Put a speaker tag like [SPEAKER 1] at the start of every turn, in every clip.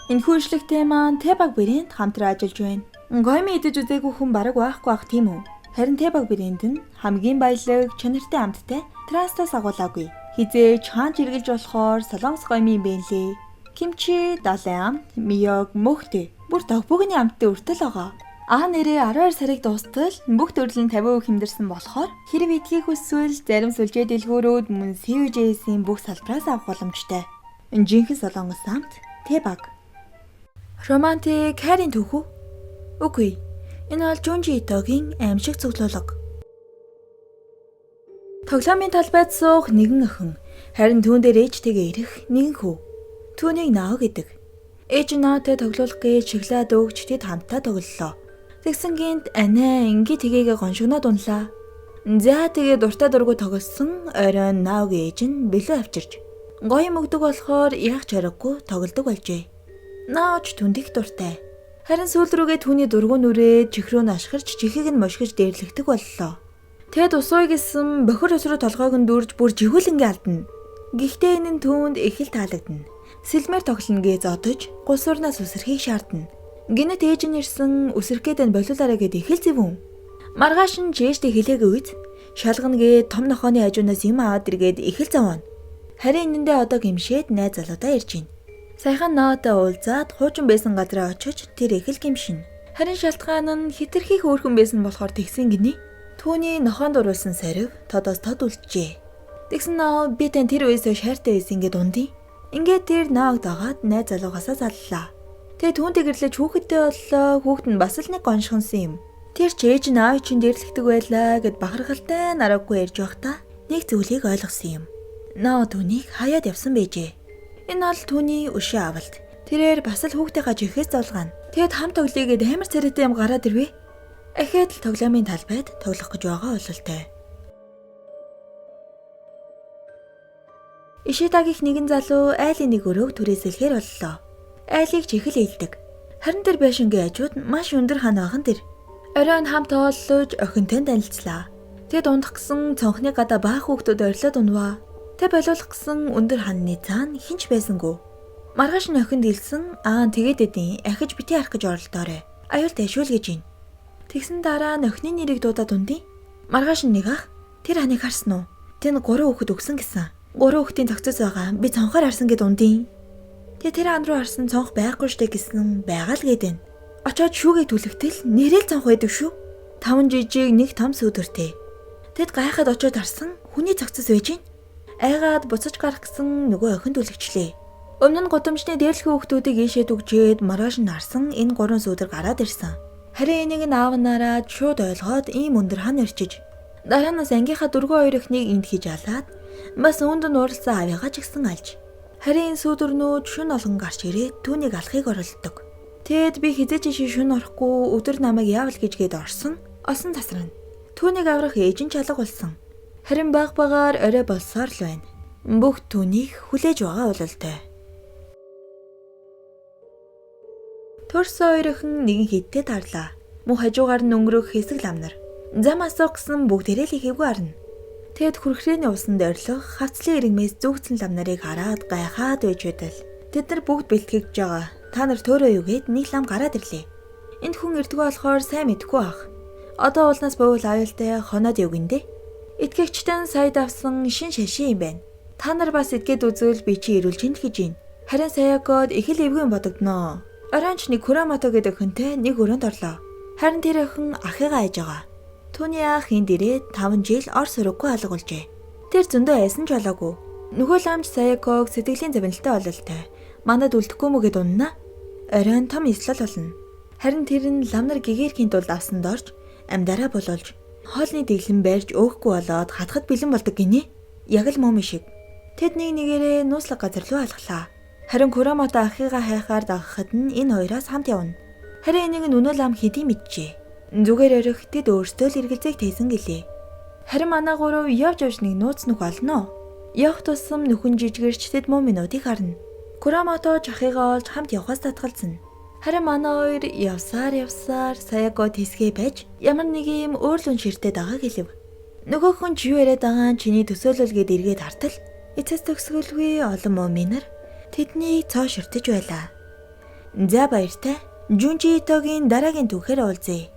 [SPEAKER 1] Энэхүү ишлэгтэй маань Тебаг брэнд хамтран ажиллаж байна. Гойми идэж үзээгүй хүн бараг байхгүй ах тийм үү? Харин Тебаг брэнд нь хамгийн баялаг, чанартай амттай трастаас агуулаагүй. Хизээч хаанч эргэлж болохоор солонгос гойми юм бэ лээ. Кимчи, далайн амт, миёг, мөхтэй. Бүр тогбогны амттай үртэл байгаа. Нэрээ 12 сарыг дуустал бүх төрлийн 50% хэмдэрсэн болохоор хэрэг идхийг хүсвэл зарим сүлжээ дэлгүүрүүд мөн CUJ-ийн бүх салбараас авах боломжтой. Жинхэнэ солонгос амт Тебаг. Романтик хайрын түүх үү? Үгүй. Энэ бол Жүнжи Итогийн аимшиг цуглуулга. Тоглоомын талбайд суух нэгэн охин, харин түүн дээр ээжтэйгээ ирэх нэгэн хүү. Түүнийг Нао гэдэг. Ээж Наотой тоглох гэж шоколад өгч тэд хамтдаа тоглолоо. Тэгсэн гинт анаа ингээ тэгээгээ гоншигноод унлаа. За тэгээ дуртай дургу тоглосон оройн Наогийн ээж нь бэлүү авчирч гоё мөгдөг болохоор яах ч аргагүй тоглодог болжээ. Наоч түндих дуртай. Харин сүүл рүүгээ түүний дургу нүрээ чихрөө нь ашгарч чихийг нь мошгиж дээрлэгдэг боллоо. Тэд усууй гэсэн бохир ус руу толгойг нь дүүрж бүр жигүүлэнгээ алдна. Гэхдээ энэ нь түүнд их л таалагдана. Сэлмээр тоглоно гэж зодож гусуурнаас үсрэхийг шаардна. Гинэт ээж нь ирсэн үсрэхгээд нь болиулаарай гэд их л зэвүүн. Маргааш нь ээжтэй хэлээгүй үйд шалгана гээд том нохооны хажуунаас юм аваад иргээд их л зовоно. Харин энэндээ одоо гимшээд найз залуудаа ирж байна. Саяхан Наотой уулзаад хуучин байсан газараа очиж тэр их л гимшин. Харин шалтгаан нь хитрхийх өөрхөн байсан болохоор тэгсэн гинэ. Түүний нохоонд уруулсан сорив тодоос тод үлджээ. Тэгсэн Нао би тань тэр үесээ шаартай байсан гэд ундий. Ингээд тэр Наог дагаад найз залуугасаа заллаа. Тэгээ түүнтэй гэрлэж хүүхэдтэй боллоо. Хүүхэд нь бас л нэг гоншихонсон юм. Тэр ч ээж Нао чинь дээрлэгдэг байлаа гэд бахархалтай нараггүй ярьж байхдаа нэг зүйлийг ойлгосон юм. Нао түүнийг хаяад явсан байжээ. Энэ бол түүний өшөө авалт. Тэрээр бас л хүүхдийнхаа жихээс золгаана. Тэгэд хамт тоглоё гэд амар царайтай юм гараад ирвэ. Ахаад л тоглоомын талбайд тоглох гэж байгаа бололтой. Ишитагийнх нэгэн залуу айлын нэг өрөөг түрээсэлхээр боллоо. Айлыг чихэл ийдэг. Харин тэр байшингийн хажууд маш өндөр хан байгаа тэр. Оройн хамт тооллож охинтой танилцлаа. Тэгэд ундах гисэн цонхны гадаа баах хүүхдүүд орилоод унваа. Тэ болиулах гэсэн өндөр ханны цаана хинч байсангүй. Маргааш нь охинд илсэн тэгээд эдийн ахиж бити харах гэж оролдоорой. Аюул тайшуул гэж байна. Тэгсэн дараа нь охины нэрийг дуудаад ундий. Маргааш нь нэг ах тэр ханыг харсан уу? Тэнд 3 хүүхэд өгсөн гэсэн. 3 хүүхдийн цогцос байгаа. Би цонхоор харсан гэд ундий. Тэр ан руу харсан цонх байхгүй штэ гэсэн байгаа л гээд байна. Очоод шүүгээ түлхтэл нэрэл цонх байдаг шүү. 5 жижиг нэг том сүүдэртэй. Тэд гайхаад очоод харсан хүний цогцос байж байна. Айгаад буцаж гарах гэсэн нөгөө охин түлхчлээ. Өмнө нь гудамжны дээрлэхүү хүүхдүүдийг ийшээ түгжээд маргааш нь харсан энэ 3 сүүдэр гараад ирсэн. Харин энийг нь аав нараад шууд ойлгоод ийм өндөр хан өрчиж дараанаас ангийнхаа дөрвөн хоёр охиныг энд хийж алаад бас үүнд нь ууралсан авьяагаа ч гисэн алж. Харин энэ сүүдэрнүүд шүн олон гарч ирээд түүнийг алахыг оролддог. Тэгэд би хизээч шүн орохгүй өдөр намайг яавал гэжгээд орсон тасрана. Түүнийг аврах ээж нь чалга болсон. Харин багаар орой болсоор л байна. Бүх түүнийг хүлээж байгаа бололтой. Төрсөн хоёр охин нэгэн хидтэй тарлаа. Мөн хажуугаар нь өнгөрөх хэсэг ламнар. Зам асуух гэсэн бүгдээрээ л ихэвгүй арна. Тэгэд хүрхрээний усанд орилох хавцлын иргмээс зүгцэн ламнарыг хараад гайхаад байж байтал. Тэд нар бүгд бэлтгэж байгаа. Та нар төөрөө юу гэд нэг лам гараад ирлээ. Энд хүн ирдэггүй болохоор сайн мэдэхгүй ах. Одоо уулнаас бовол аюултай хоноод явгиндэ. Итгэгчтэн сая давсан шин шашин юм байна. Та нар бас эдгээд үзвэл би чи ирүүлж ин гэж байна. Харин Саякод их л эвгүй бодогдноо. Оранч нэг Курамото гэдэг охинтой нэг өрөөнд орлоо. Харин тэр охин ахыгаа айж байгаа. Түүний ах энд ирээд 5 жил ор сураггүй алга болжээ. Тэр зөндөө айсан ч болоогүй. Нөгөө ламж Саяког сэтгэлийн завиналтай бололтой. Манад үлдэхгүй мө гэд уннаа. Оройн том эслэл болно. Харин тэр нь ламнар гэгэрхийн тулд авсанд орж амьдараа болуулж хоолны дэглэн барьж өөхгүй болоод хатгад бэлэн болдог гинэ. Яг л мөм шиг. Тэд нэг нэгээрээ нууцлаг газар руу алхлаа. Харин Курамото ахыгаа хайхаар дагахад нь энэ хоёроос хамт явна. Харин энийг нь өнөө лам хэдий мэджээ. Зүгээр орих тэд өөрсдөө л эргэлзээг тайсан гэлээ. Харин манай гурав явж нэг нууц нүх олноо. Явах тусам нөхөн жижигэрч тэд мөминуудыг харна. Курамото ахыгаа олж хамт явахаас татгалзсан. Харин манай хоёр явсаар Саякод хэсгээ байж ямар нэг юм өөрлөн ширтээд байгаа гэлэв. Нөгөөх хүн ч юу яриад байгаа чиний төсөөлөл гээд эргээд хартал эцэс төгсгөлгүй олон мөминэр тэдний цоо ширтэж байлаа. За баяртай. Junji Itoгийн дараагийн түүхээр уулзъя.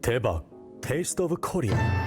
[SPEAKER 2] 대박, 테이스트 오브 코리아.